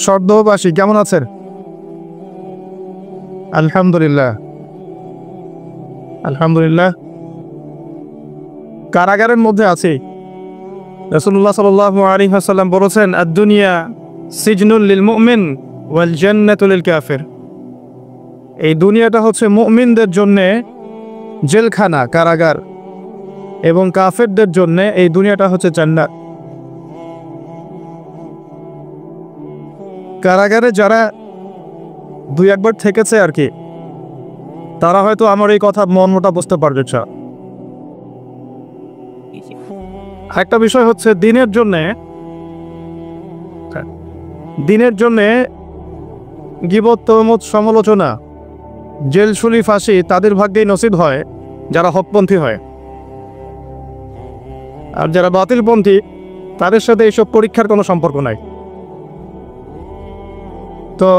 সর্দবাসী কেমন আছেন? আলহামদুলিল্লাহ আলহামদুলিল্লাহ। কারাগারের মধ্যে আছি। রাসূলুল্লাহ সাল্লাল্লাহু আলাইহি ওয়াসাল্লাম বলেছেন, আদ-দুনিয়া সিজনুল লিল মুমিন ওয়াল জান্নাতু লিল কাফির। এই দুনিয়াটা হচ্ছে মুমিনদের জন্যে জেলখানা, কারাগার, এবং কাফেরদের জন্যে এই দুনিয়াটা হচ্ছে জান্নাত। কারাগারে যারা দুই একবার থেকেছে আর কি, তারা হয়তো আমার এই কথা মর্মটা বুঝতে পারবে। একটা বিষয় হচ্ছে দিনের জন্যে গীবত, তহমত, সমালোচনা, জেলশুলি, ফাঁসি তাদের ভাগ্যেই নসিব হয় যারা হকপন্থী হয়। আর যারা বাতিলপন্থী তাদের সাথে এইসব পরীক্ষার কোনো সম্পর্ক নাই। তো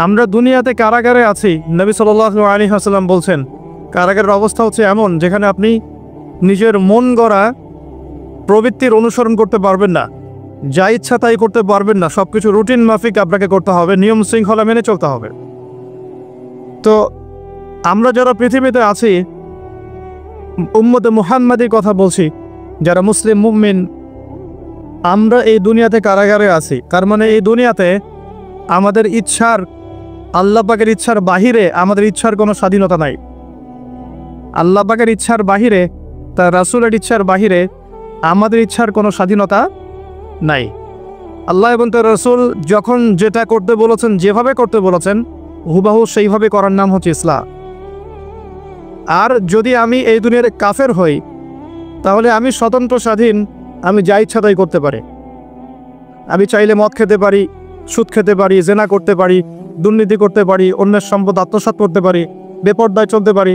আমরা দুনিয়াতে কারাগারে আছি। নবী সাল্লাল্লাহু আলাইহি ওয়াসাল্লাম বলছেন, কারাগারের অবস্থা হচ্ছে এমন যেখানে আপনি নিজের মন গড়া প্রবৃত্তির অনুসরণ করতে পারবেন না, যা ইচ্ছা তাই করতে পারবেন না। সব কিছু রুটিন মাফিক আপনাকে করতে হবে, নিয়ম শৃঙ্খলা মেনে চলতে হবে। তো আমরা যারা পৃথিবীতে আছি, উম্মতে মুহাম্মাদির কথা বলছি, যারা মুসলিম মুমিন, আমরা এই দুনিয়াতে কারাগারে আছি। তার মানে এই দুনিয়াতে আমাদের ইচ্ছার, আল্লাহ পাকের ইচ্ছার বাহিরে আমাদের ইচ্ছার কোনো স্বাধীনতা নাই। আল্লাহ পাকের ইচ্ছার বাহিরে, তার রাসূলের ইচ্ছার বাহিরে আমাদের ইচ্ছার কোনো স্বাধীনতা নাই। আল্লাহ এবং তার রাসূল যখন যেটা করতে বলেছেন, যেভাবে করতে বলেছেন, হুবাহু সেইভাবে করার নাম হচ্ছে ইসলাম। আর যদি আমি এই দুনিয়ার কাফের হই, তাহলে আমি স্বতন্ত্র স্বাধীন, আমি যা ইচ্ছা তাই করতে পারি। আমি চাইলে মদ খেতে পারি, সুদ খেতে পারি, জেনা করতে পারি, দুর্নীতি করতে পারি, অন্যের সম্পদ আত্মসাৎ করতে পারি, বেপরদায় চলতে পারি।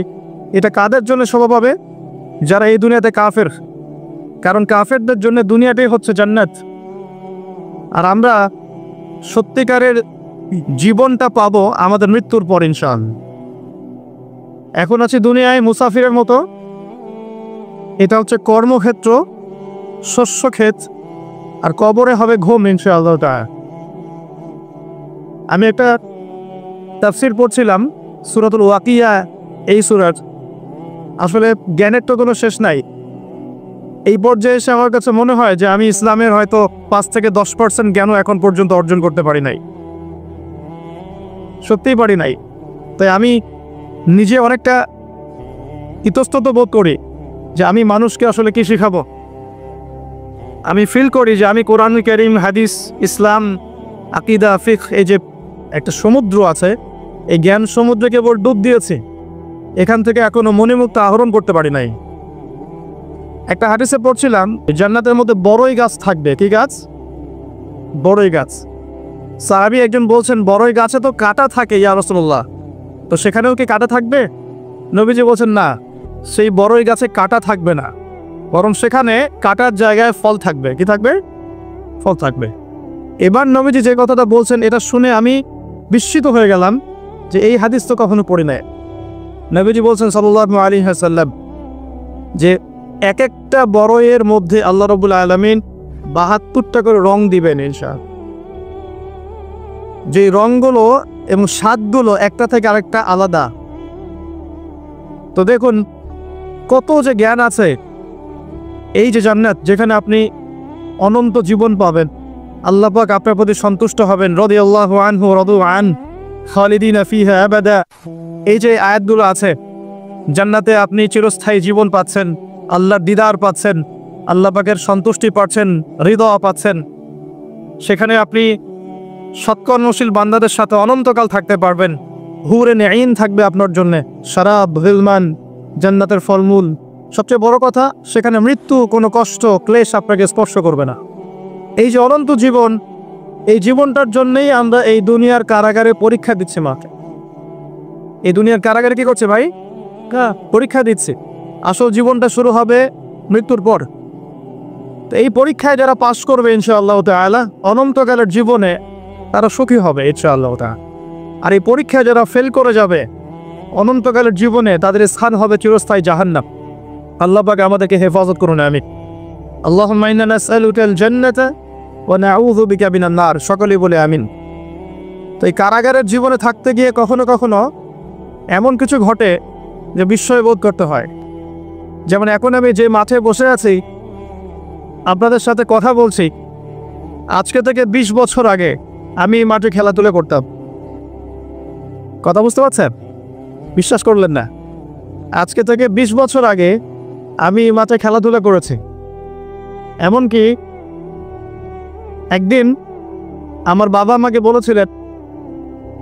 এটা কাদের জন্য স্বভাব হবে? যারা এই দুনিয়াতে কাফের। কারণ কাফেরদের জন্য দুনিয়াটাই হচ্ছে জান্নাত। আর আমরা সত্যিকারের জীবনটা পাবো আমাদের মৃত্যুর পর ইনশাআল্লাহ। এখন আছি দুনিয়ায় মুসাফিরের মতো। এটা হচ্ছে কর্মক্ষেত্র, শস্যক্ষেত, আর কবরে হবে ঘুম ইনশাআল্লাহ তাআলা। আমি একটা তাফসীর পড়ছিলাম, সূরাতুল ওয়াকিয়া। এই সূরার আসলে জ্ঞানের তো কোনো শেষ নাই। এই পর্যায়ে এসে আমার কাছে মনে হয় যে আমি ইসলামের হয়তো 5 থেকে 10% জ্ঞানও এখন পর্যন্ত অর্জন করতে পারি নাই, সত্যিই পারি নাই। তাই আমি নিজে অনেকটা ইতস্তত বোধ করি যে আমি মানুষকে আসলে কি শেখাবো। আমি ফিল করি যে আমি কোরআন কারীম, হাদিস, ইসলাম, আকীদা, ফিকহ, এই যে একটা সমুদ্র আছে, এই জ্ঞান সমুদ্রে কেবল ডুব দিয়েছি, এখান থেকে এখনো মণিমুক্তা আহরণ করতে পারি নাই। একটা হাদিসে পড়ছিলাম, জান্নাতের মধ্যে বড়ই গাছ থাকবে। কি গাছ? বড়ই গাছ। সাহাবী একজন বলছেন, বড়ই গাছে তো কাঁটা থাকে ইয়া রাসূলুল্লাহ, তো সেখানেও কি কাঁটা থাকবে? নবীজি বলছেন, না, সেই বড়ই গাছে কাঁটা থাকবে না, বরং সেখানে কাঁটার জায়গায় ফল থাকবে। কি থাকবে? ফল থাকবে। এবার নবীজি যে কথাটা বলছেন, এটা শুনে আমি বিস্মিত হয়ে গেলাম যে এই হাদিস তো কখনো পড়ি নাই। নবীজি বলছেন সাল্লাল্লাহু আলাইহি ওয়াসাল্লাম যে এক একটা বড়ইয়ের মধ্যে আল্লাহ রাব্বুল আলামিন 72টা করে রং দিবেন ইনশাআল্লাহ। যে রংগুলো এবং স্বাদগুলো একটা থেকে আরেকটা আলাদা। তো দেখুন কত যে জ্ঞান আছে। এই যে জান্নাত, যেখানে আপনি অনন্ত জীবন পাবেন, আল্লাহ পাক আপনার প্রতি সন্তুষ্ট হবেন, রাদিয়াল্লাহু আনহু রাদু আন খালিদিনা ফিহা আবাদা। এই যে আয়াতগুলো আছে, জান্নাতে আপনি চিরস্থায়ী জীবন পাচ্ছেন, আল্লাহর দিদার পাচ্ছেন, আল্লাহ পাকের সন্তুষ্টি পাচ্ছেন, হৃদয় পাচ্ছেন। সেখানে আপনি সৎকর্মশীল বান্দাদের সাথে অনন্তকাল থাকতে পারবেন। হুরে নেঈন থাকবে আপনার জন্যে, শারাব, হিলমান, জান্নাতের ফলমূল। সবচেয়ে বড় কথা, সেখানে মৃত্যু, কোনো কষ্ট, ক্লেশ আপনাকে স্পর্শ করবে না। এই যে অনন্ত জীবন, এই জীবনটার জন্যই আমরা এই দুনিয়ার কারাগারে পরীক্ষা দিচ্ছি মাকে। এই দুনিয়ার কারাগারে কি করছে ভাই? পরীক্ষা দিচ্ছে। আসল জীবনটা শুরু হবে মৃত্যুর পর। তো এই পরীক্ষায় যারা পাশ করবে ইনশাআল্লাহ তাআলা, অনন্তকালের জীবনে তারা সুখী হবে ইনশাআল্লাহ তাআলা। আর এই পরীক্ষায় যারা ফেল করে যাবে, অনন্তকালের জীবনে তাদের স্থান হবে চিরস্থায়ী জাহান্নাম। আল্লাহ পাক আমাদেরকে হেফাজত করুন, আমিন। আল্লাহুম্মা ইন্না নাসআলুকাল জান্নাতা ওয়া নাউযু বিকা মিনান নার, সকলেই বলে আমিন। তো এই কারাগারের জীবনে থাকতে গিয়ে কখনো কখনো এমন কিছু ঘটে যে বিস্ময় বোধ করতে হয়। যেমন এখন আমি যে মাঠে বসে আছি, আপনাদের সাথে কথা বলছি, আজকে থেকে 20 বছর আগে আমি এই মাঠে খেলাধুলা করতাম। কথা বুঝতে পারছেন? বিশ্বাস করলেন না? আজকে থেকে 20 বছর আগে আমি এই মাঠে খেলাধুলা করেছি। এমনকি একদিন আমার বাবা আমাকে বলেছিলেন,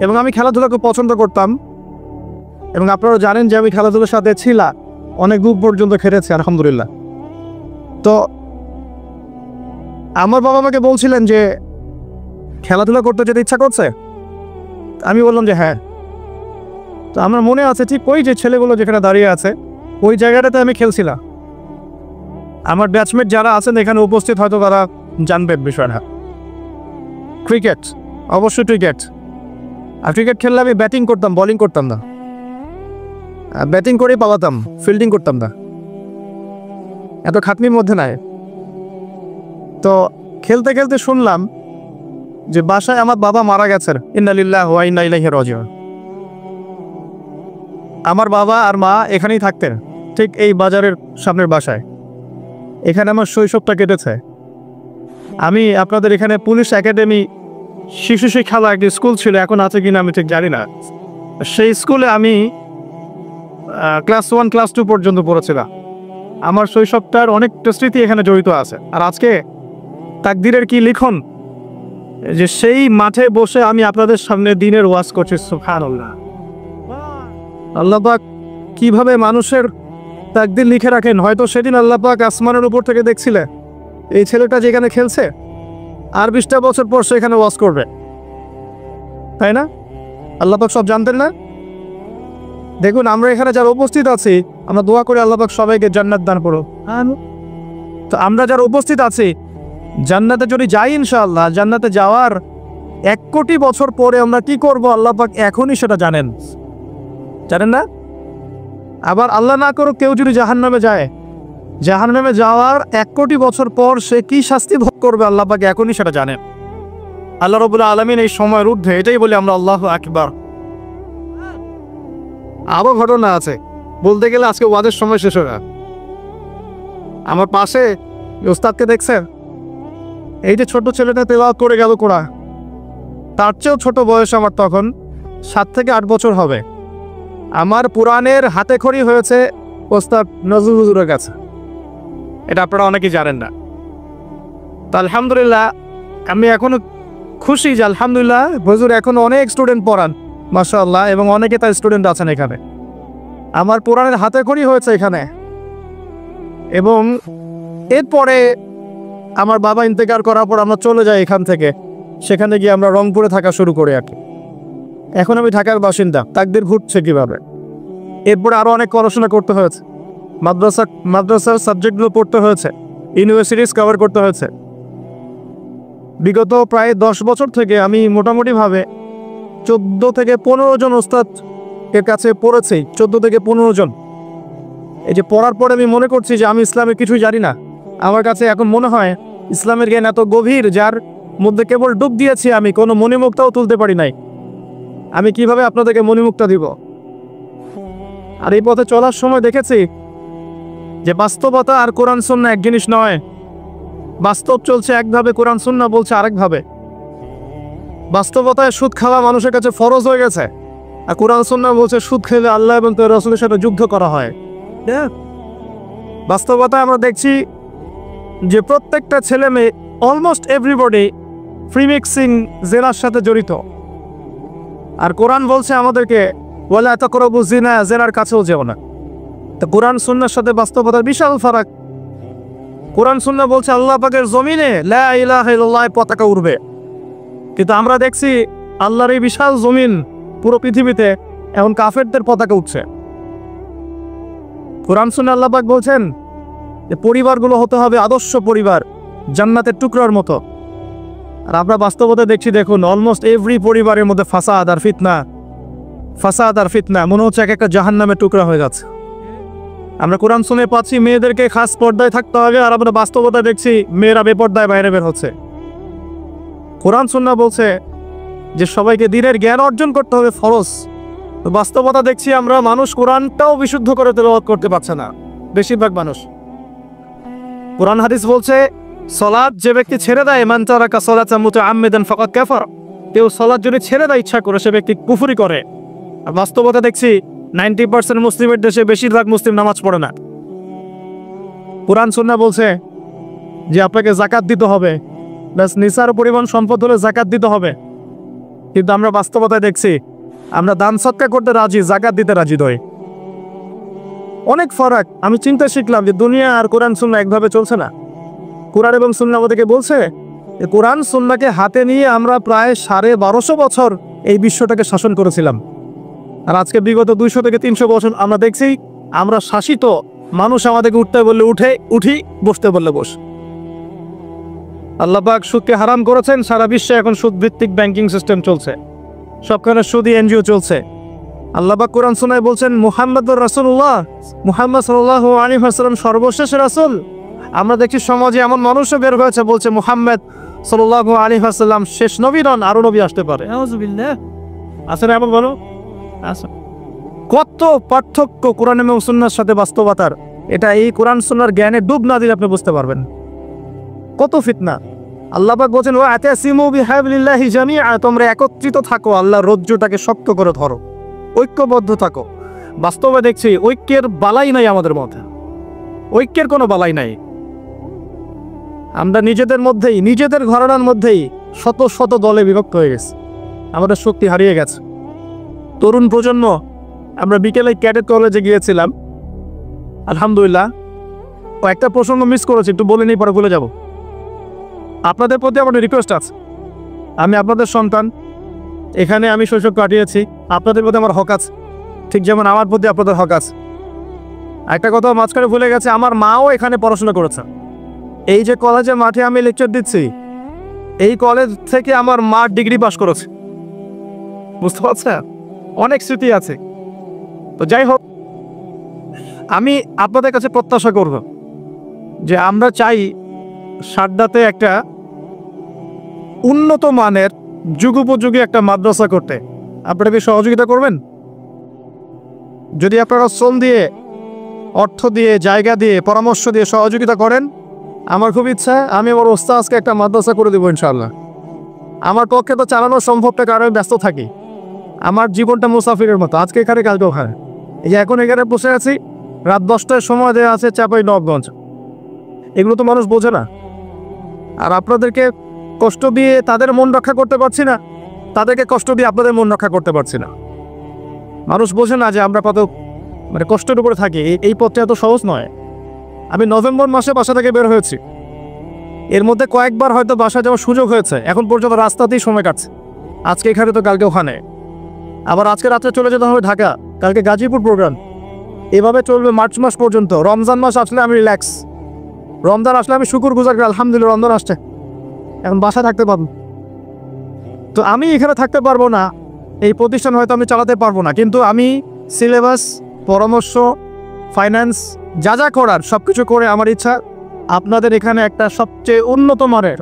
এবং আমি খেলাধুলা খুব পছন্দ করতাম, এবং আপনারা জানেন যে আমি খেলাধুলার সাথে ছিলাম, অনেক দূর পর্যন্ত খেলেছি আলহামদুলিল্লাহ। তো আমার বাবা আমাকে বলছিলেন যে খেলাধুলা করতে যেতে ইচ্ছা করছে। আমি বললাম যে হ্যাঁ। তো আমার মনে আছে ঠিক ওই যে ছেলেগুলো যেখানে দাঁড়িয়ে আছে ওই জায়গাটাতে আমি খেলছিলাম। আমার ব্যাচমেট যারা আছেন এখানে উপস্থিত হয়তো তারা জানবে বিষয়টা। ক্রিকেট, অবশ্যই ক্রিকেট। আর ক্রিকেট খেললে আমি ব্যাটিং করতাম, বোলিং করতাম না। ব্যাটিং করেই পালাতাম, ফিল্ডিং করতাম না, এত খাটনির মধ্যে নাই। তো খেলতে খেলতে শুনলাম যে বাসায় আমার বাবা মারা গেছেন, ইন্না লিল্লাহি ওয়া ইন্না ইলাইহি রাজিউন। আমার বাবা আর মা এখানেই থাকতেন, ঠিক এই বাজারের সামনের বাসায়। এখানে আমার শৈশবটা কেটেছে। আমি আপনাদের এখানে পুলিশ একাডেমি শিশু শিক্ষালয় একটি স্কুল ছিল, এখন আছে কিনা আমি ঠিক জানি না। সেই স্কুলে আমি ক্লাস 1 ক্লাস 2 পর্যন্ত পড়েছিলাম। আমার শৈশবটার অনেকটা স্মৃতি এখানে জড়িত আছে। আর আজকে তাকদীরের কি লিখন যে সেই মাঠে বসে আমি আপনাদের সামনে দিনের ওয়াজ করছি। সুবহানাল্লাহ। আল্লাহ পাক কিভাবে মানুষের তাকদীর লিখে রাখেন। হয়তো সেদিন আল্লাহ পাক আসমানের উপর থেকে দেখছিলেন এই ছেলেটা যেখানে খেলছে আর 20টা বছর পর সেখানে ওয়াজ করবে, তাই না? আল্লাহ পাক সব জানতেন না? দেখুন আমরা এখানে যারা উপস্থিত আছি, আমরা দোয়া করি আল্লাহ পাক সবাইকে জান্নাত দান করুন। তো আমরা যারা উপস্থিত আছি জান্নাতে যদি যাই ইনশাআল্লাহ, জান্নাতে যাওয়ার 1 কোটি বছর পরে আমরা কি করব আল্লাহ পাক এখনই সেটা জানেন, জানেন না? আবার আল্লাহ না করুক কেউ যদি জাহান্নামে যায়, জাহান্নামে যাওয়ার 1 কোটি বছর পর সে কি শাস্তি ভোগ করবে আল্লাহ পাক এখনই সেটা জানেন। আল্লাহ রাব্বুল আলামিন এই সময়ের ঊর্ধ্বে, এটাই বলে আমরা আল্লাহু আকবার। আরো ঘটনা আছে, বলতে গেলে আজকে ওয়াজের সময় শেষ হয়ে। আমার পাশে ওস্তাদকে দেখছেন, এই যে ছোট ছেলেটা তেলাওয়াত করে গেল কোরআন, তার চেয়েও ছোট বয়স আমার, তখন 7 থেকে 8 বছর হবে। আমার পুরাণের হাতে খড়ি হয়েছে ওস্তাদ নজরুল হুজুরের কাছে, এটা আপনারা অনেকেই জানেন না। তো আলহামদুলিল্লাহ আমি এখনো খুশি যে আলহামদুলিল্লাহ হুজুর এখন অনেক স্টুডেন্ট পড়ান মাশাআল্লাহ, এবং অনেকে তার স্টুডেন্ট আছেন এখানে। আমার পুরাণের হাতে খড়ি হয়েছে এখানে। এবং এরপরে আমার বাবা ইন্তেকাল করার পর আমরা চলে যাই এখান থেকে, সেখানে গিয়ে আমরা রংপুরে থাকা শুরু করি আর কি। এখন আমি ঢাকার বাসিন্দা। তাকদীর ঘুরছে কিভাবে। এরপরে আরও অনেক পড়াশোনা করতে হয়েছে, মাদ্রাসার সাবজেক্টগুলো পড়তে হয়েছে, ইউনিভার্সিটিস কভার করতে হয়েছে। বিগত প্রায় 10 বছর থেকে আমি মোটামুটিভাবে 14 থেকে 15 জন ওস্তাদ এর কাছে পড়েছি, 14 থেকে 15 জন। এই যে পড়ার পরে আমি মনে করছি যে আমি ইসলামের কিছুই জানি না। আমার কাছে এখন মনে হয় ইসলামের জ্ঞান এত গভীর, যার মধ্যে কেবল ডুব দিয়েছি আমি, কোনো মণিমুক্তাও তুলতে পারি নাই। আমি কিভাবে আপনাদেরকে মণিমুক্তা দিব? আর এই পথে চলার সময় দেখেছি যে বাস্তবতা আর কোরআন সুন্নাহ এক জিনিস নয়। বাস্তব চলছে একভাবে, কোরআন সুন্নাহ বলছে আরেকভাবে। বাস্তবতায় সুদ খাওয়া মানুষের কাছে ফরজ হয়ে গেছে, আর কোরআন সুন্নাহ বলছে সুদ খেলে আল্লাহ এবং তার রাসূলের সাথে যুদ্ধ করা হয়। বাস্তবতায় আমরা দেখছি যে প্রত্যেকটা ছেলে মেয়ে, অলমোস্ট এভরিবডি ফ্রিমিক্সিং জেনার সাথে জড়িত। আর কোরআন বলছে আমাদেরকে ওয়ালা তাকরাবু জিনা, জেনার কাছেও যেও না। তো কোরআন সুন্নাহর সাথে বাস্তবতার বিশাল ফারাক। কোরআন সুন্নাহ বলছে আল্লাহ পাকের জমিনে লা ইলাহা ইল্লাল্লাহ পতাকা উড়বে, কিন্তু আমরা দেখছি আল্লাহর এই বিশাল জমিন, পুরো পৃথিবীতে এখন কাফেরদের পতাকা উঠছে। কোরআন সুন্নাহ আল্লাহ পাক বলছেন যে পরিবারগুলো হতে হবে আদর্শ পরিবার, জান্নাতের টুকরার মতো। আর আমরা বাস্তবতা দেখছি, দেখুন অলমোস্ট এভরি পরিবারের মধ্যে ফাসাদ আর ফিতনা, ফাসাদ আর ফিতনা। মনে হচ্ছে এক একটা জাহান্নামের টুকরা হয়ে যাচ্ছে। আমরা কোরআন শুনে পাচ্ছি মেয়েদেরকে খাস পর্দায় থাকতে হবে, আর আমরা বাস্তবতা দেখছি মেয়েরা বেপর্দায় বাইরে বের হচ্ছে। কোরআন সুন্নাহ বলছে যে সবাইকে দ্বীনের জ্ঞান অর্জন করতে হবে ফরজ। তো বাস্তবতা দেখছি আমরা মানুষ কোরআনটাও বিশুদ্ধ করে তেলাওয়াত করতে পারছে না বেশিরভাগ মানুষ। কোরআন হাদিস বলছে সালাত যে ব্যক্তি ছেড়ে দেয়, মান তারাকা সালাতান মুতাআম্মিদান ফাকাদ কাফার, কেউ সালাত যদি ছেড়ে দেয় ইচ্ছা করে সে ব্যক্তি কুফরি করে। আর বাস্তবতা দেখছি 90% মুসলিমের দেশে বেশিরভাগ মুসলিম নামাজ পড়ে না। কোরআন সুন্নাহ বলছে যে আপনাকে যাকাত দিতে হবে, প্লাস নিসার পরিমাণ সম্পদ হলে যাকাত দিতে হবে, কিন্তু আমরা বাস্তবতায় দেখছি আমরা দান সদকা করতে রাজি, যাকাত দিতে রাজি নই। অনেক ফারাক। আমি চিন্তা শিখলাম যে দুনিয়া আর কোরআন সুন্নাহ একভাবে চলছে না। কোরআন এবং সুন্নাহ আমাদেরকে বলছে যে কোরআন সুন্নাহকে হাতে নিয়ে আমরা প্রায় 1250 বছর এই বিশ্বটাকে শাসন করেছিলাম। আর আজকে বিগত 200 থেকে 300 বছর আমরা দেখছি আমরা শাসিত, মানুষ আমাদেরকে উঠতে বললে উঠি, বসতে বললে বস। আল্লাহ পাক সুদকে হারাম করেছেন, সারা বিশ্বে এখন সুদভিত্তিক ব্যাংকিং সিস্টেম চলছে, সবখানে সুদী এনজিও চলছে। আল্লাহ পাক কোরআন সুন্নাহয় বলছেন মুহাম্মদুর রাসূলুল্লাহ, মুহাম্মদ সাল্লাল্লাহু আলাইহি ওয়াসাল্লাম সর্বশেষ রাসূল। আমরা দেখছি সমাজে এমন মানুষও বের হয়েছে বলছে মুহাম্মদ সাল্লাল্লাহু আলাইহি ওয়াসাল্লাম শেষ নবী নন, আরো নবী আসতে পারে। আউযুবিল্লাহ। আছে না এমন বলো? আছে। কত পার্থক্য কোরআন এবং সুন্নাহর সাথে বাস্তবতার, এটা এই কোরআন সুন্নাহর জ্ঞানে ডুব না দিলে আপনি বুঝতে পারবেন। কত ফিতনা। আল্লাহ পাক বলেন ওয়া আতাসিমু বিহাবলিল্লাহি জামিআ, তোমরা একত্রিত থাকো, আল্লাহর রজ্জুটাকে শক্ত করে ধরো, ঐক্যবদ্ধ থাকো। বাস্তবে দেখছি ঐক্যের বালাই নাই আমাদের মধ্যে, ঐক্যের কোনো বালাই নাই। আমরা নিজেদের মধ্যেই, নিজেদের ঘরানার মধ্যেই শত শত দলে বিভক্ত হয়ে গেছে, আমাদের শক্তি হারিয়ে গেছে। তরুণ প্রজন্ম, আমরা বিকেলে ক্যাডেট কলেজে গিয়েছিলাম, আলহামদুলিল্লাহ। একটা প্রসঙ্গ মিস করেছি, একটু বলে নিই পরে ভুলে যাব। আপনাদের প্রতি আমার রিকোয়েস্ট আছে, আমি আপনাদের সন্তান, এখানে আমি শৈশব কাটিয়েছি, আপনাদের প্রতি আমার হক আছে, ঠিক যেমন আমার প্রতি আপনাদের হক আছে। একটা কথা মাঝখানে ভুলে গেছে, আমার মাও এখানে পড়াশোনা করেছে। এই যে কলেজের মাঠে আমি লেকচার দিচ্ছি, এই কলেজ থেকে আমার মা ডিগ্রি পাস করেছে, বুঝতে পারছেন? অনেক স্মৃতি আছে। তো যাই হোক, আমি আপনাদের কাছে প্রত্যাশা করব যে আমরা চাই সারদাতে একটা উন্নত মানের যুগোপযোগী একটা মাদ্রাসা করতে। আপনারা কি সহযোগিতা করবেন? যদি আপনারা শ্রম দিয়ে, অর্থ দিয়ে, জায়গা দিয়ে, পরামর্শ দিয়ে সহযোগিতা করেন, আমার খুব ইচ্ছা আমি আমার ওস্তাদকে একটা মাদ্রাসা করে দেবো ইনশাআল্লাহ। আমার পক্ষে তো চালানো সম্ভবটা, কারণ আমি ব্যস্ত থাকি, আমার জীবনটা মুসাফিরের মতো, আজকে এখানে কালকে ওখানে। এই যে এখন এখানে বসে আছি, রাত 10টায় সময় দেওয়া আছে চাঁপাইনবাবগঞ্জ, এগুলো তো মানুষ বোঝে না। আর আপনাদেরকে কষ্ট দিয়ে তাদের মন রক্ষা করতে পারছি না, তাদেরকে কষ্ট দিয়ে আপনাদের মন রক্ষা করতে পারছি না। মানুষ বোঝে না যে আমরা কত কষ্টের উপরে থাকি। এই পথটা এত সহজ নয়। আমি নভেম্বর মাসে বাসা থেকে বের হয়েছি, এর মধ্যে কয়েকবার হয়তো বাসা যাওয়ার সুযোগ হয়েছে, এখন পর্যন্ত রাস্তাতেই সময় কাটছে। আজকে এখানে তো কালকে ওখানে, আবার আজকে রাত্রে চলে যেতে হবে ঢাকা, কালকে গাজীপুর প্রোগ্রাম। এভাবে চলবে মার্চ মাস পর্যন্ত। রমজান মাস আসলে আমি রিল্যাক্স, রমজান আসলে আমি শুকুর গুজার করি, আলহামদুলিল্লাহ রমজান আসছে, এখন বাসা থাকতে পারবো। তো আমি এখানে থাকতে পারবো না, এই প্রতিষ্ঠান হয়তো আমি চালাতে পারবো না, কিন্তু আমি সিলেবাস, পরামর্শ, ফাইন্যান্স যা যা করার সব কিছু করে আমার ইচ্ছা আপনাদের এখানে একটা সবচেয়ে উন্নত মানের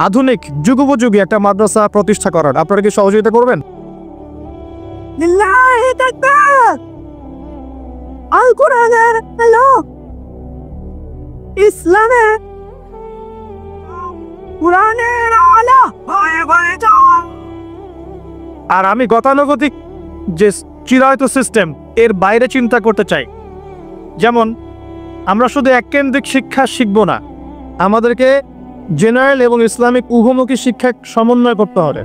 আধুনিক যুগোপযোগী একটা মাদ্রাসা প্রতিষ্ঠা করার। আপনারা কি সহযোগিতা করবেন? আল কোরআনের আলো, ইসলামের কোরআনের আলো। আর আমি গতানুগতিক যে চিরায়ত সিস্টেম, এর বাইরে চিন্তা করতে চাই। যেমন আমরা শুধু এককেন্দ্রিক শিক্ষা শিখবো না, আমাদেরকে জেনারেল এবং ইসলামিক উভমুখী শিক্ষা সমন্বয় করতে হবে।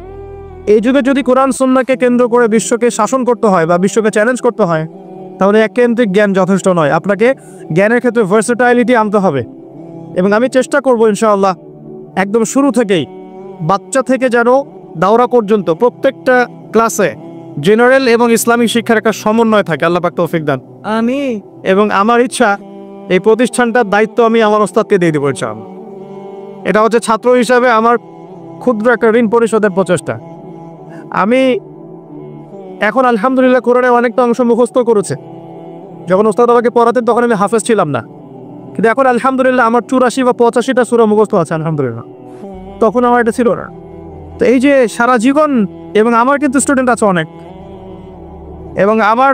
এই যুগে যদি কোরআন সুন্নাহকে কেন্দ্র করে বিশ্বকে শাসন করতে হয় বা বিশ্বকে চ্যালেঞ্জ করতে হয়, তাহলে এককেন্দ্রিক জ্ঞান যথেষ্ট নয়। আপনাকে জ্ঞানের ক্ষেত্রে ভার্সেটাইলিটি আনতে হবে। এবং আমি চেষ্টা করব ইনশাআল্লাহ একদম শুরু থেকেই, বাচ্চা থেকে যেন দাওরা পর্যন্ত প্রত্যেকটা ক্লাসে জেনারেল এবং ইসলামিক শিক্ষার একটা সমন্বয় থাকে। আল্লাহ পাক তৌফিক দান। আমিন। এবং আমার ইচ্ছা এই প্রতিষ্ঠানটার দায়িত্ব আমি আমার ওস্তাদকে দিয়ে দেবো ইনশাআল্লাহ। এটা হচ্ছে ছাত্র হিসাবে আমার ক্ষুদ্র একটা ঋণ পরিশোধের প্রচেষ্টা। আমি এখন আলহামদুলিল্লাহ কোরআনের অনেকটা অংশ মুখস্থ করেছে। যখন ওস্তাদ আমাকে পড়াতেন তখন আমি হাফেজ ছিলাম না, কিন্তু এখন আলহামদুলিল্লাহ আমার 84 বা 85টা সূরা মুখস্থ আছে আলহামদুলিল্লাহ। তখন আমার এটা ছিল না। তো এই যে সারা জীবন, এবং আমার কিন্তু স্টুডেন্ট আছে অনেক, এবং আমার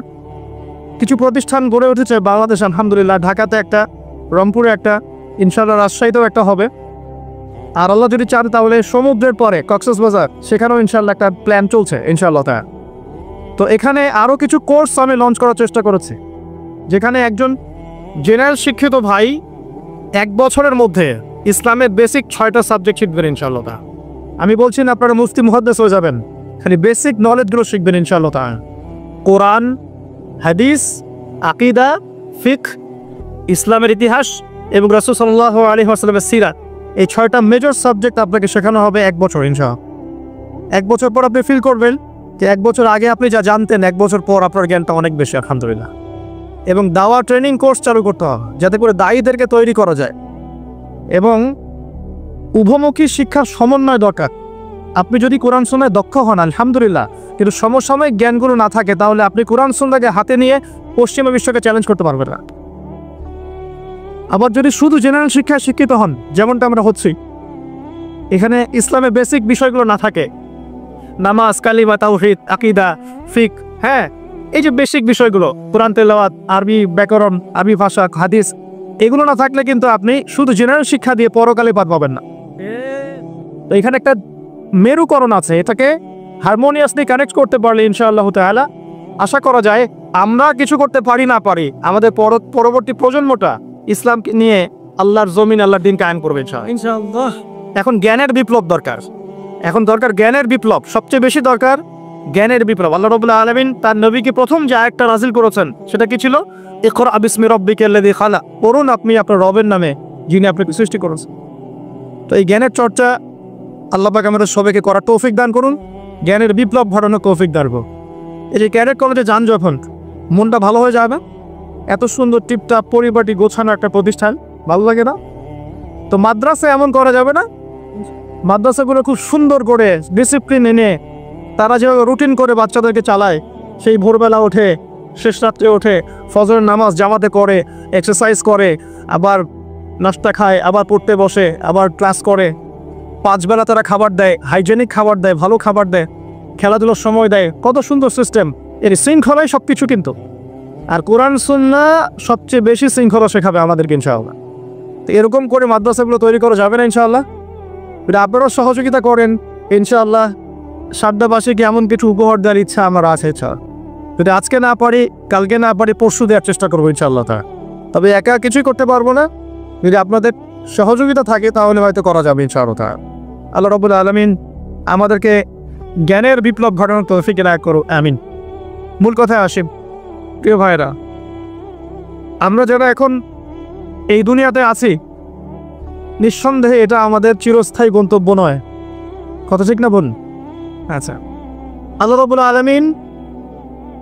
কিছু প্রতিষ্ঠান গড়ে উঠেছে বাংলাদেশ আলহামদুলিল্লাহ, ঢাকাতে একটা, রংপুরে একটা, ইনশাআল্লাহ রাজশাহীতেও একটা হবে। আর আল্লাহ যদি চান তাহলে সমুদ্রের পরে কক্সবাজার, সেখানেও ইনশাআল্লাহ একটা প্ল্যান চলছে ইনশাআল্লাহ। তো এখানে আরও কিছু কোর্স আমি লঞ্চ করার চেষ্টা করেছি, যেখানে একজন জেনারেল শিক্ষিত ভাই 1 বছরের মধ্যে ইসলামের বেসিক 6টা সাবজেক্ট শিখবেন ইনশাআল্লাহ। আমি বলছি না আপনারা মুফতি মুহাদ্দিস হয়ে যাবেন, খালি বেসিক নলেজগুলো শিখবেন ইনশাআল্লাহ। কোরআন, হাদিস, আকিদা, ফিকহ, ইসলামের ইতিহাস এবং রাসূল সাল্লাল্লাহু আলাইহি ওয়াসাল্লামের সিরাত, এই 6টা মেজর সাবজেক্ট আপনাকে শেখানো হবে 1 বছর ইনশাআল্লাহ। 1 বছর পর আপনি ফিল করবেন যে 1 বছর আগে আপনি যা জানতেন 1 বছর পর আপনার জ্ঞানটা অনেক বেশি আলহামদুলিল্লাহ। এবং দাওয়া ট্রেনিং কোর্স চালু করতে হবে যাতে করে দায়ীদেরকে তৈরি করা যায়, এবং উভমুখী শিক্ষার সমন্বয় দরকার। আপনি যদি কোরআন সুন্নাহয় দক্ষ হন আলহামদুলিল্লাহ, কিন্তু সমসাময়িক জ্ঞানগুলো না থাকে তাহলে আপনি কোরআন সুন্নাহকে হাতে নিয়ে পশ্চিমা বিশ্বকে চ্যালেঞ্জ করতে পারবেন না। আবার যদি শুধু জেনারেল শিক্ষায় শিক্ষিত হন, যেমনটা আমরা হচ্ছি, এখানে ইসলামের বেসিক বিষয়গুলো না থাকে, নামাজ, কালিমা, তাওহীদ, আকিদা, ফিকহ, হ্যাঁ, এই যে বেসিক বিষয়গুলো, কোরআন তেলাওয়াত, আরবি ব্যাকরণ, আরবি ভাষা, হাদিস, এগুলো না থাকলে কিন্তু আপনি শুধু জেনারেল শিক্ষা দিয়ে পরকালে পার পাবেন না। তো এখানে একটা মেরুকরণ আছে, এটাকে হারমোনিয়াসলি কানেক্ট করতে পারলে ইনশাআল্লাহ তাআলা আশা করা যায় আমরা কিছু করতে পারি না পারি, আমাদের পরবর্তী প্রজন্মটা ইসলামকে নিয়ে আল্লাহর জমিন, আল্লাহর দিন কায়েম করবে ইনশাআল্লাহ। এখন জ্ঞানের বিপ্লব দরকার, এখন দরকার জ্ঞানের বিপ্লব, সবচেয়ে বেশি দরকার জ্ঞানের বিপ্লব। আল্লাহ রাব্বুল আলামিন তার নবীকে প্রথম যে আয়াতটা নাযিল করেছেন সেটা কি ছিল? ইকরা বিসমি রাব্বিকাল্লাযী খালাক, পড়ুন আপনি আপনার রবের নামে যিনি আপনাকে সৃষ্টি করেছেন। তো এই জ্ঞানের চর্চা আল্লাহ পাক আমাদের সবাইকে করার তৌফিক দান করুন, জ্ঞানের বিপ্লব ঘটানোর তৌফিক দান করুন। এই যে ক্যাডেট কলেজে যান যখন, মনটা ভালো হয়ে যাবে। এত সুন্দর টিপটাপ পরিপাটি গোছানো একটা প্রতিষ্ঠান, ভালো লাগে না? তো মাদ্রাসা এমন করা যাবে না? মাদ্রাসাগুলো খুব সুন্দর করে ডিসিপ্লিন এনে তারা যেভাবে রুটিন করে বাচ্চাদেরকে চালায়, সেই ভোরবেলা ওঠে, শেষ রাত্রে ওঠে, ফজরের নামাজ জামাতে করে, এক্সারসাইজ করে, আবার নাস্তা খায়, আবার পড়তে বসে, আবার ক্লাস করে, 5 বেলা তারা খাবার দেয়, হাইজেনিক খাবার দেয়, ভালো খাবার দেয়, খেলাধুলার সময় দেয়, কত সুন্দর সিস্টেম। এর শৃঙ্খলাই সব কিছু কিন্তু। আর কোরআন সুন্নাহ সবচেয়ে বেশি শৃঙ্খলা শেখাবে আমাদেরকে ইনশাআল্লাহ। তো এরকম করে মাদ্রাসাগুলো তৈরি করা যাবে না ইনশাআল্লাহ? এটা আপনারাও সহযোগিতা করেন ইনশাআল্লাহ। সারদাবাসীকে এমন কিছু উপহার দেওয়ার ইচ্ছা আমার আছে। যদি আজকে না পারি, কালকে না পারি, পরশু দেওয়ার চেষ্টা করবো ইনশাআল্লাহ। তবে একা কিছুই করতে পারবো না, যদি আপনাদের সহযোগিতা থাকে তাহলে হয়তো করা যাবে ইনশাআল্লাহ। আল্লাহ রাব্বুল আলামিন আমাদেরকে জ্ঞানের বিপ্লব ঘটানোর তৌফিক এনায়েত করুন, আমিন। মূল কথায় আসি প্রিয় ভাইরা, আমরা যারা এখন এই দুনিয়াতে আছি, নিঃসন্দেহে এটা আমাদের চিরস্থায়ী গন্তব্য নয়। কথা ঠিক না বোন? আচ্ছা, আল্লাহ রাব্বুল আলামিন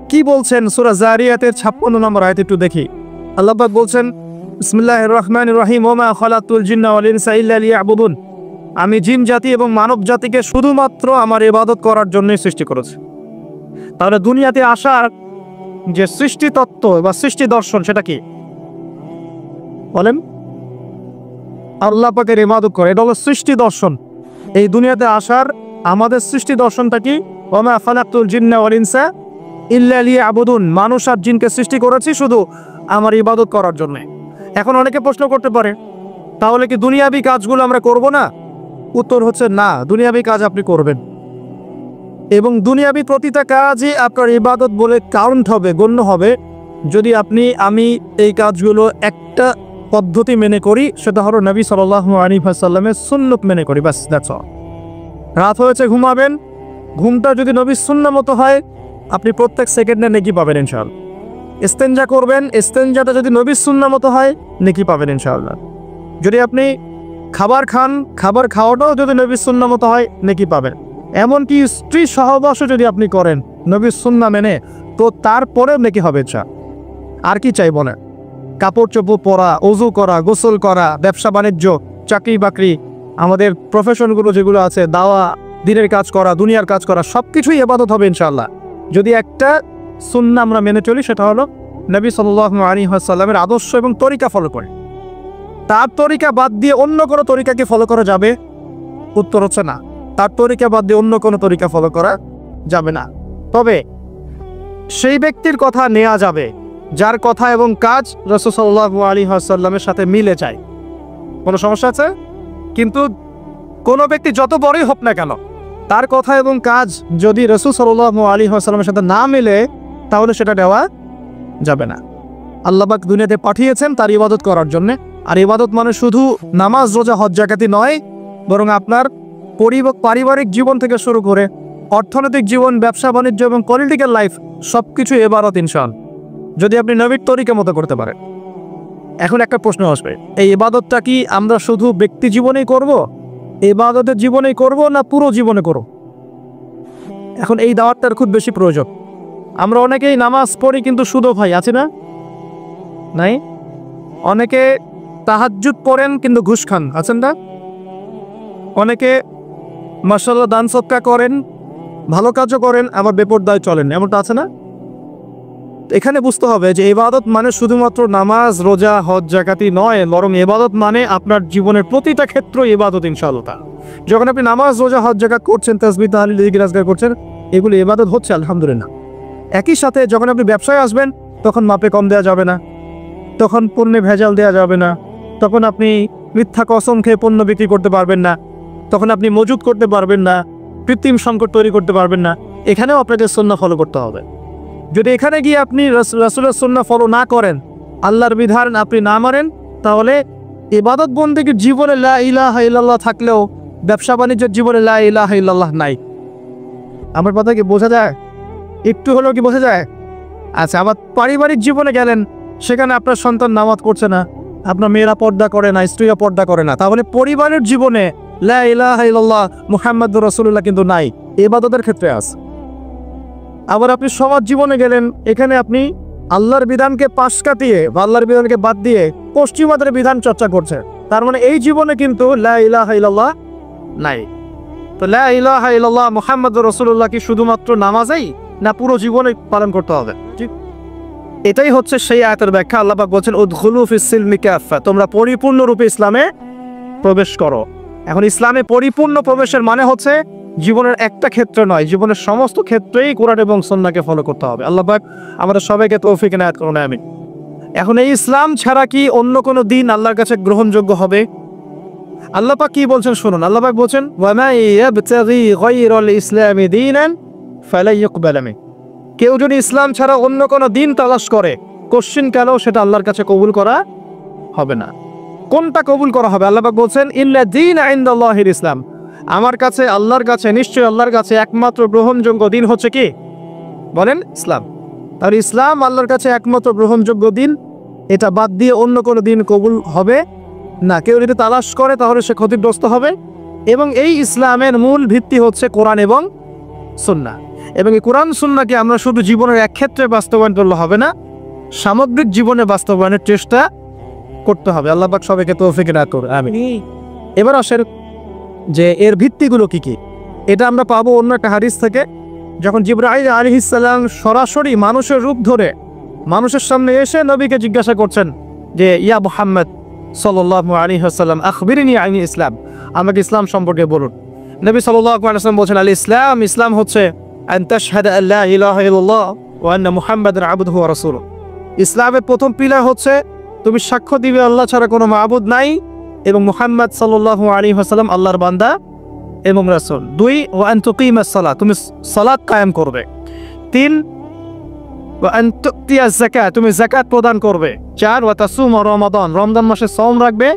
কি বলছেন সূরা যারিয়াতের 56 নম্বর আয়াত একটু দেখি। আল্লাহ পাক বলছেন, বিসমিল্লাহির রহমানির রহিম, ওয়া মা খালাকতুল জিন্না ওয়াল ইনসা ইল্লা লিয়াবুদুন, আমি জিন জাতি এবং মানব জাতিকে শুধুমাত্র আমার ইবাদত করার জন্যই সৃষ্টি করেছি। তাহলে দুনিয়াতে আসার যে সৃষ্টি তত্ত্ব বা সৃষ্টি দর্শন সেটা কি বলেন? আল্লাহ পাকের ইবাদত করে, এটা হলো সৃষ্টি দর্শন। এই দুনিয়াতে আসার আমাদের সৃষ্টি দর্শনটা কি? ওয়া মা খালাকতুল জিন্না ওয়াল ইনসা ইল্লা লিয়াবুদুন, মানুষ আর জিনকে সৃষ্টি করেছি শুধু আমার ইবাদত করার জন্য। এখন অনেকে প্রশ্ন করতে পারে, তাহলে কি দুনিয়াবি কাজগুলো আমরা করব না? উত্তর হচ্ছে না, দুনিয়াবি কাজ আপনি করবেন, এবং দুনিয়াবি প্রতিটা কাজই আপনার ইবাদত বলে কাউন্ট হবে, গণ্য হবে, যদি আমি এই কাজগুলো একটা পদ্ধতি মেনে করি, সেটা হলো নবী সাল্লাল্লাহু আলাইহি ওয়াসাল্লামের সুন্নাত মেনে করি, বাস দ্যাটস অল। রাত হয়েছে ঘুমাবেন, ঘুমটা যদি নবীর সুন্নাহ মতো হয়, আপনি প্রত্যেক সেকেন্ডে নেকি পাবেন ইনশাআল্লাহ। ইস্তেনজা করবেন, ইস্তেনজাটা যদি নবীর সুন্নাহ মতো হয়, নেকি পাবেন ইনশাআল্লাহ। যদি আপনি খাবার খান, খাবার খাওয়াটাও যদি নবীর সুন্নাহ মতো হয়, নেকি পাবেন। এমনকি স্ত্রী সহবাসও যদি আপনি করেন নবীর সুন্নাহ মেনে, তো তারপরেও নেকি হবে ইনশাআল্লাহ। আর কি চাই বলেন? কাপড় চোপড় পরা, ওযু করা, গোসল করা, ব্যবসা বাণিজ্য, চাকরি বাকরি, আমাদের প্রফেশনগুলো যেগুলো আছে, দাওয়া, দিনের কাজ করা, দুনিয়ার কাজ করা, সব কিছুই ইবাদত হবে ইনশাআল্লাহ যদি একটা সুন্নাহ আমরা মেনে চলি, সেটা হলো নবী সাল্লাল্লাহু আলাইহি ওয়াসাল্লামের আদর্শ এবং তরিকা ফলো করে। তার তরিকা বাদ দিয়ে অন্য কোনো তরিকাকে ফলো করা যাবে উত্তর হচ্ছে না। তার তরিকা বাদ দিয়ে অন্য কোনো তরিকা ফলো করা যাবে না। তবে সেই ব্যক্তির কথা নেওয়া যাবে যার কথা এবং কাজ রাসূল সাল্লাল্লাহু আলাইহি ওয়াসাল্লামের সাথে মিলে যায়। কোনো সমস্যা আছে? কিন্তু কোনো ব্যক্তি যত বড়ই হোক না কেন, তার কথা এবং কাজ যদি রাসূল সাল্লাল্লাহু আলাইহি ওয়াসাল্লামের সাথে না মিলে, তাহলে সেটা নেওয়া যাবে না। আল্লাহ পাক দুনিয়াতে পাঠিয়েছেন তার ইবাদত করার জন্য। আর ইবাদত মানে শুধু নামাজ, রোজা, হজ, যাকাতি নয়, বরং আপনার পারিবারিক জীবন থেকে শুরু করে অর্থনৈতিক জীবন, ব্যবসা বাণিজ্য এবং পলিটিক্যাল লাইফ সবকিছু ইবাদত ইনশাআল্লাহ, যদি আপনি নবীর তরিকা মতো করতে পারেন। এখন একটা প্রশ্ন আসবে, এই ইবাদতটা কি আমরা শুধু ব্যক্তি জীবনেই করব, ইবাদতের জীবনেই করব, না পুরো জীবনে করব? এখন এই দাওয়াতটার খুব বেশি প্রয়োজন। আমরা অনেকেই নামাজ পড়ি কিন্তু সুদো ভাই আছে না? নাই? অনেকে তাহাজ্জুদ পড়েন কিন্তু ঘুষ খান, আছেন না? অনেকে মাশাআল্লাহ দান সদকা করেন, ভালো কাজও করেন, আবার বেপরদায় চলেন, এমনটা আছে না? এখানে বুঝতে হবে যে ইবাদত মানে শুধুমাত্র নামাজ, রোজা, হজ, যাকাতি নয়, বরং ইবাদত মানে আপনার জীবনের প্রতিটা ক্ষেত্র ইবাদত ইনশাআল্লাহ। যখন আপনি নামাজ, রোজা, হজ, যাকাত করছেন, তাসবিহ, তাহলিল, জিকির, আজকার করছেন, এগুলো ইবাদত হচ্ছে আলহামদুলিল্লাহ। একই সাথে যখন আপনি ব্যবসায় আসবেন, তখন মাপে কম দেওয়া যাবে না, তখন পণ্যে ভেজাল দেওয়া যাবে না, তখন আপনি মিথ্যা কসম খেয়ে পণ্য বিক্রি করতে পারবেন না, তখন আপনি মজুদ করতে পারবেন না, কৃত্রিম সংকট তৈরি করতে পারবেন না। এখানেও আপনাকে সুন্নাহ ফলো করতে হবে। যদি এখানে গিয়ে আপনি রাসূলের সুন্নাহ ফলো না করেন, আল্লাহর বিধান আপনি না মানেন, তাহলে ইবাদত বন্দেগীর জীবনে লা ইলাহা ইল্লাল্লাহ থাকলেও ব্যবসা বাণিজ্যের জীবনে লা ইলাহা ইল্লাল্লাহ নাই। আমার কথা কি বোঝা যায়? একটু হলেও কি বোঝা যায়? আচ্ছা, আবার পারিবারিক জীবনে গেলেন, সেখানে আপনার সন্তান নামাজ পড়ছে না, আপনার মেয়েরা পর্দা করে না, স্ত্রীরা পর্দা করে না, তাহলে পরিবারের জীবনে লা ইলাহা ইল্লাল্লাহ মুহাম্মাদুর রাসূলুল্লাহ কিন্তু নাই, ইবাদতের ক্ষেত্রে আছে। আবার আপনি সমাজ জীবনে গেলেন, এখানে আপনি আল্লাহর বিধানকে পাশ কাটিয়ে বা আল্লাহর বিধানকে বাদ দিয়ে পশ্চিমাদের বিধান চর্চা করছে, তার মানে এই জীবনে কিন্তু লা ইলাহা ইল্লাল্লাহ নাই। তো লা ইলাহা ইল্লাল্লাহ মুহাম্মাদুর রাসূলুল্লাহ কি শুধুমাত্র নামাজেই, না পুরো জীবনে পালন করতে হবে? এটাই হচ্ছে সেই আয়াতের ব্যাখ্যা। আল্লাহ পাক বলেন উদখুলু ফিস সিলমি কাফা, তোমরা পরিপূর্ণরূপে ইসলামে প্রবেশ করো। এখন ইসলামে পরিপূর্ণ প্রবেশের মানে হচ্ছে জীবনের একটা ক্ষেত্র নয়, জীবনের সমস্ত ক্ষেত্রেই কোরআন এবং সুন্নাহকে ফলো করতে হবে। আল্লাহ পাক আমাদের সবাইকে তৌফিক এনায়েত করুন, আমিন। এখন এই ইসলাম ছাড়া কি অন্য কোনো দিন আল্লাহর কাছে গ্রহণযোগ্য হবে? আল্লাহ পাক কি বলছেন শুনুন। আল্লাহ পাক বলছেন ওয়া মা ইয়াবতাগি গায়রাল ইসলামি দীনান ফালা ইউকবাল মিন, কেউ যদি ইসলাম ছাড়া অন্য কোনো দিন তালাশ করে, কোশ্চিন কেন সেটা আল্লাহর কাছে কবুল করা হবে না। কোনটা কবুল করা হবে? আল্লাহ পাক বলছেন ইল্লা দীন ইনদাল্লাহিল ইসলাম, আমার কাছে, আল্লাহর কাছে, নিশ্চয়ই আল্লাহর কাছে একমাত্র গ্রহণযোগ্য দিন হচ্ছে কি? বলেন ইসলাম। তাহলে ইসলাম আল্লাহর কাছে একমাত্র গ্রহণযোগ্য দিন, এটা বাদ দিয়ে অন্য কোনো দিন কবুল হবে না। কেউ যদি তালাশ করে তাহলে সে ক্ষতিগ্রস্ত হবে। এবং এই ইসলামের মূল ভিত্তি হচ্ছে কোরআন এবং সুন্নাহ। এবং এই কোরআন সুন্নাহকে আমরা শুধু জীবনের এক ক্ষেত্রে বাস্তবায়ন করলে হবে না, সামগ্রিক জীবনে বাস্তবায়নের চেষ্টা করতে হবে। আল্লাহ পাক সবাইকে তৌফিক এনায়েত করুন, আমিন। এবার আসেন যে এর ভিত্তিগুলো কি কি, এটা আমরা পাবো অন্য একটা হাদিস থেকে। যখন জিবরাইল আলাইহিস সালাম সরাসরি মানুষের রূপ ধরে মানুষের সামনে এসে নবীকে জিজ্ঞাসা করছেন যে ইয়া মুহাম্মদ সাল্লাল্লাহু আলাইহি ওয়াসাল্লাম আখবিরনি আনি ইসলাম, আমাকে ইসলাম সম্পর্কে বলুন। নবী সাল্লাল্লাহু আলাইহি ওয়াসাল্লাম বলেন আল ইসলাম, ইসলাম হচ্ছে আন তাশহাদা আল্লা ইলাহা ইল্লাল্লাহ ওয়া আন্না মুহাম্মাদান আবদুহু ওয়া রাসূলুহু। ইসলামের প্রথম পিলার হচ্ছে তুমি সাক্ষ্য দিবে আল্লাহ ছাড়া কোনো মাবুদ নাই এবং মুহাম্মদ সাল্লাল্লাহু আলাইহি ওয়াসাল্লাম আল্লাহর বান্দা এবং রাসূল। 2 ওয়া আন তুকিমাস সালাত, তুমি সালাত কায়েম করবে। 3 ওয়া আন তুতিয়াজ যাকাত, তুমি যাকাত প্রদান করবে। 4 ওয়া তাসুম রমাদান, রমজান মাসে সাওম রাখবে।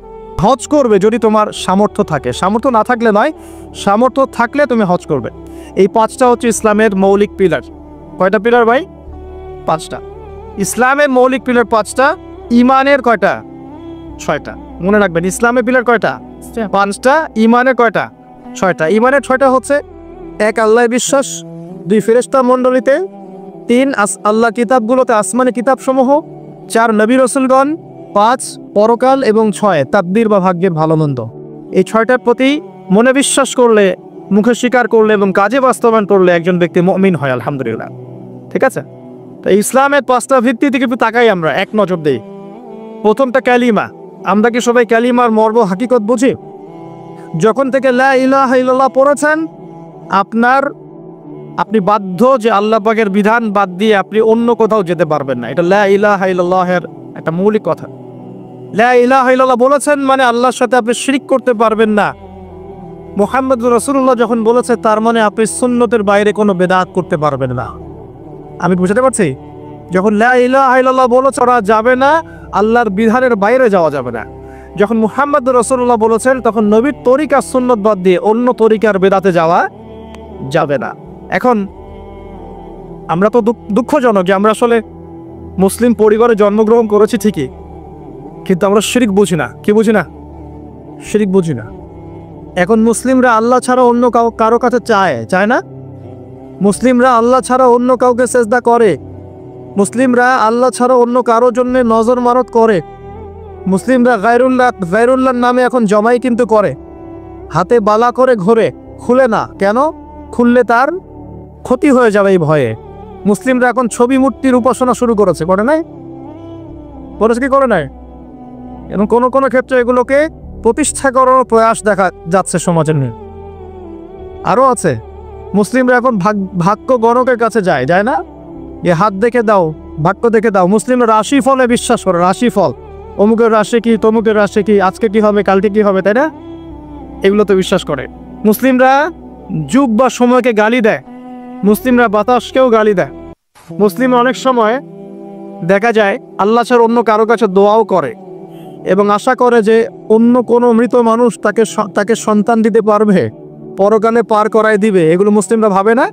হজ করবে যদি তোমার সামর্থ্য থাকে, সামর্থ্য না থাকলে নয়, সামর্থ্য থাকলে তুমি হজ করবে। এই 5টা হচ্ছে ইসলামের মৌলিক পিলার। কয়টা পিলার ভাই? 5টা। ইসলামের মৌলিক পিলার 5টা, ইমানের কয়টা? 6টা। মনে রাখবেন ইসলামের পিলার কয়টা? 5টা। ইমানের কয়টা? 6টা। ইমানের 6টা হচ্ছে 1 আল্লাহর বিশ্বাস, 2 ফেরেশতা মণ্ডলীতে, 3 আল্লাহ কিতাবগুলোতে, আসমানি কিতাবসমূহ, 4 নবী রাসূলগণ, 5 পরকাল এবং 6 তাকদীর বা ভাগ্যের ভালো মন্দ। এই 6টার প্রতি মনে বিশ্বাস করলে, মুখে স্বীকার করলে এবং কাজে বাস্তবায়ন করলে একজন ব্যক্তি মুমিন হয় আলহামদুলিল্লাহ। ঠিক আছে? তো ইসলামের 5টা ভিত্তি দিকে একটু তাকাই আমরা, এক নজর দেই। প্রথমটা কালিমা। আমরা কি সবাই কালিমার মর্ম হাকিকত বুঝি? যখন থেকে লা ইলাহা ইল্লাল্লাহ পড়েছেন আপনি বাধ্য যে আল্লাহ পাকের বিধান বাদ দিয়ে আপনি অন্য কোথাও যেতে পারবেন না। এটা লা ইলাহা ইল্লাল্লাহের একটা মৌলিক কথা। লা ইলাহা ইল্লাল্লাহ বলেছেন মানে আল্লাহর সাথে আপনি শিরক করতে পারবেন না। মুহাম্মদুর রাসূলুল্লাহ যখন বলেছে তার মানে আপনি সুন্নতের বাইরে কোনো বেদাত করতে পারবেন না। আমি বুঝতে পারছি? যখন লা ইলাহা ইল্লাল্লাহ বলেছে ওরা যাবে না, আল্লাহর বিধানের বাইরে যাওয়া যাবে না। যখন মুহাম্মদুর রাসূলুল্লাহ বলেছেন তখন নবীর তরিকা সুন্নত বাদ দিয়ে অন্য তরিকার বেদাতে যাওয়া যাবে না। এখন আমরা তো দুঃখজনক যে আমরা আসলে মুসলিম পরিবারে জন্মগ্রহণ করেছি ঠিকই, কিন্তু আমরা শিরক বুঝি না। কি বুঝি না? শিরক বুঝি না। এখন মুসলিমরা আল্লাহ ছাড়া অন্য কারো কাছে চায় না। মুসলিমরা আল্লাহ ছাড়া অন্য কাউকে সেজদা করে। মুসলিমরা আল্লাহ ছাড়া অন্য কারোর জন্য নজর মারত করে। মুসলিমরা গায়রুল্লাহর নামে এখন জমাই কিন্তু করে, হাতে বালা করে ঘোরে, খুলে না। কেন? খুললে তার ক্ষতি হয়ে যাবে এই ভয়ে। মুসলিমরা এখন ছবি মূর্তির উপাসনা শুরু করেছে, করে নাই? করেছে কি করে নাই? এবং কোনো ক্ষেত্রে এগুলোকে প্রতিষ্ঠা করার প্রয়াস দেখা যাচ্ছে সমাজের নিয়ে। আরও আছে, মুসলিমরা এখন ভাগ্য গণকের কাছে যায় না? এ হাত দেখে দাও, ভাগ্য দেখে দাও। মুসলিমরা রাশি ফলে বিশ্বাস করে, রাশি ফল, অমুকের রাশি কি, তমুকের রাশি কি, আজকে কি হবে, কালকে কি হবে, তাই না? এগুলোতে বিশ্বাস করে। মুসলিমরা যুগ বা সময়কে গালি দেয়। মুসলিমরা বাতাসকেও গালি দেয়। মুসলিম অনেক সময় দেখা যায় আল্লাহ ছাড়া অন্য কারো কাছে দোয়াও করে এবং আশা করে যে অন্য কোনো মৃত মানুষ তাকে সন্তান দিতে পারবে, পরকালে পার করায় দিবে। এগুলো মুসলিমরা ভাবে না?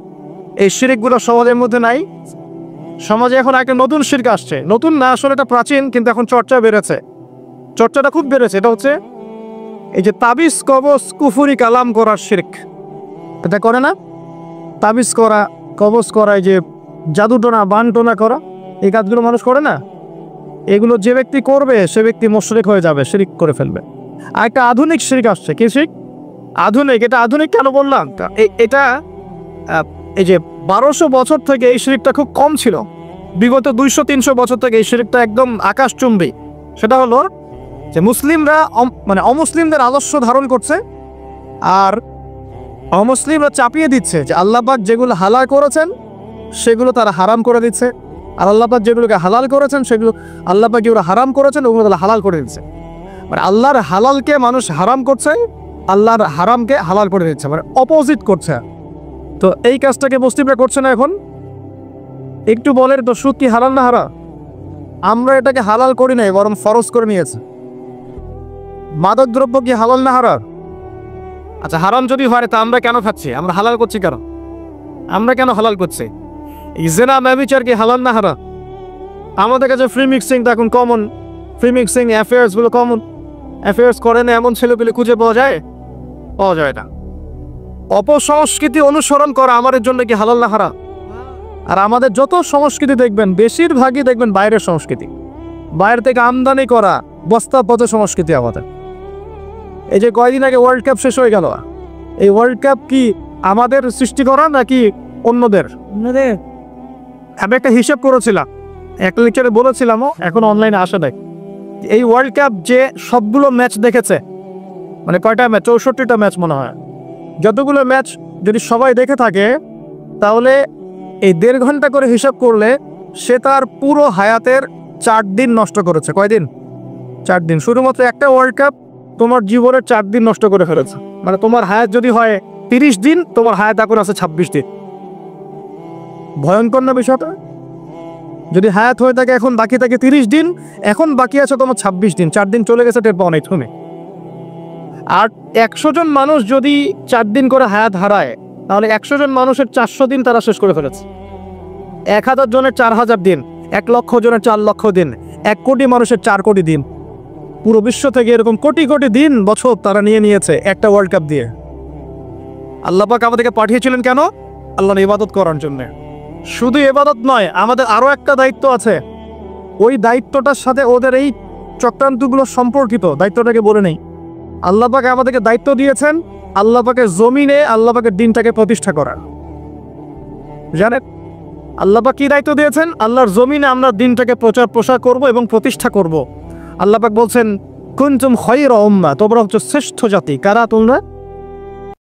এই শিরকগুলো সমাজের মধ্যে নাই। সমাজে এখন একটা নতুন শিরক আসছে, নতুন না আসলে এটা প্রাচীন, কিন্তু এখন চর্চাটা খুব বেড়েছে। এটা হচ্ছে এই যে তাবিজ কবজ কুফরি কালাম করার শিরক। এটা করে না? তাবিজ করা, কবজ করা, এই যে জাদুটোনা বানটোনা করা, এই কাজগুলো মানুষ করে না? এগুলো যে ব্যক্তি করবে সে ব্যক্তি মুশরিক হয়ে যাবে, শিরক করে ফেলবে। আর একটা আধুনিক শিরক আসছে। কি শিরক? আধুনিক। এটা আধুনিক কেন বললাম? এটা এই যে 1200 বছর থেকে এই শিরকটা খুব কম ছিল। বিগত 200-300 বছর থেকে এই শিরকটা একদম আকাশচুম্বী। সেটা হলো যে মুসলিমরা মানে অমুসলিমদের আদর্শ ধারণ করছে আর অমুসলিমরা চাপিয়ে দিচ্ছে যে আল্লাহ পাক যেগুলো হালাল করেছেন সেগুলো তারা হারাম করে দিচ্ছে, আর আল্লাহ পাক যেগুলোকে হালাল করেছেন সেগুলো আল্লাহ পাক যেগুলো হারাম করেছেন ওগুলো তারা হালাল করে দিচ্ছে। মানে আল্লাহর হালালকে মানুষ হারাম করছে, আল্লাহর হারামকে হালাল করে দিচ্ছে, মানে অপোজিট করছে। তো এই কাজটাকে মুসলিমরা করছে না। এখন একটু বলেন তো, সুদ কি হালাল না হারাম? আমরা এটাকে হালাল করি নাই, বরং ফরজ করে নিয়েছে। মাদক দ্রব্য কি হালাল না হারাম? আচ্ছা, হারাম যদি হয় তা আমরা কেন খাচ্ছি? আমরা হালাল করছি কেন? আমরা কেন হালাল করছি? জিনা ব্যভিচার কি হালাল না হারাম? আমাদের কাছে ফ্রি মিক্সিংটা এখন কমন। ফ্রি মিক্সিং অ্যাফেয়ার্সগুলো কমন। অ্যাফেয়ার্স করে না এমন ছেলেপেলে খুঁজে পাওয়া যায় না। অপসংস্কৃতি অনুসরণ করা আমাদের জন্য কি হালাল না হারাম? আর আমাদের যত সংস্কৃতি দেখবেন বেশিরভাগই দেখবেন বাইরের সংস্কৃতি, বাইরে থেকে আমদানি করা বস্তাপচা সংস্কৃতি আমাদের। এই যে কয়দিন আগে ওয়ার্ল্ড কাপ শেষ হয়ে গেল, এই ওয়ার্ল্ড কাপ কি আমাদের সৃষ্টি করা নাকি অন্যদের? আমি একটা হিসাব করেছিলাম, একটা লেকচারে বলেছিলামও, এখন অনলাইনে আসে নাই। এই ওয়ার্ল্ড কাপ যে সবগুলো ম্যাচ দেখেছে, মানে কয়টা ম্যাচ? 64টা ম্যাচ মনে হয়। যতগুলো ম্যাচ যদি সবাই দেখে থাকে তাহলে এই 1.5 ঘন্টা করে হিসাব করলে সে তার পুরো হায়াতের 4 দিন নষ্ট করেছে। কয়দিন? 4 দিন। শুধুমাত্র একটা ওয়ার্ল্ড কাপ তোমার জীবনের 4 দিন নষ্ট করে ফেলেছে। মানে তোমার হায়াত যদি হয় 30 দিন, তোমার হায়াত এখন আছে 26 দিন। ভয়ঙ্কর না বিষয়টা? যদি হায়াত হয়ে থাকে এখন বাকি থাকে 30 দিন, এখন বাকি আছে তোমার 26 দিন। 4 দিন চলে গেছে, টের পাও নাই তুমি। আর 100 জন মানুষ যদি 4 দিন করে হায়াত হারায় তাহলে 100 জন মানুষের 400 দিন তারা শেষ করে ফেলেছে। 1000 জনের 4000 দিন, 1 লক্ষ জনের 4 লক্ষ দিন, 1 কোটি মানুষের 4 কোটি দিন। পুরো বিশ্ব থেকে এরকম কোটি কোটি দিন বছর তারা নিয়েছে একটা ওয়ার্ল্ড কাপ দিয়ে। আল্লাহ পাক আমাদেরকে পাঠিয়েছিলেন কেন? আল্লাহর ইবাদত করার জন্য। শুধু ইবাদত নয়, আমাদের আরও একটা দায়িত্ব আছে। ওই দায়িত্বটার সাথে ওদের এই চক্রান্তগুলো সম্পর্কিত। দায়িত্বটাকে বলে নেই। আল্লাহ পাক আমাদেরকে দায়িত্ব দিয়েছেন আল্লাহ পাকের জমিনে আল্লাহ পাকের দিনটাকে প্রতিষ্ঠা করার। জানেন আল্লাহ পাক কি দায়িত্ব দিয়েছেন? আল্লাহর জমিনে আমরা দিনটাকে প্রচার প্রসার করব এবং প্রতিষ্ঠা করব। আল্লাহ পাক বলছেন কুনতুম খায়রা উম্মাহ, তোমরা হচ্ছে শ্রেষ্ঠ জাতি। কারা তোমরা?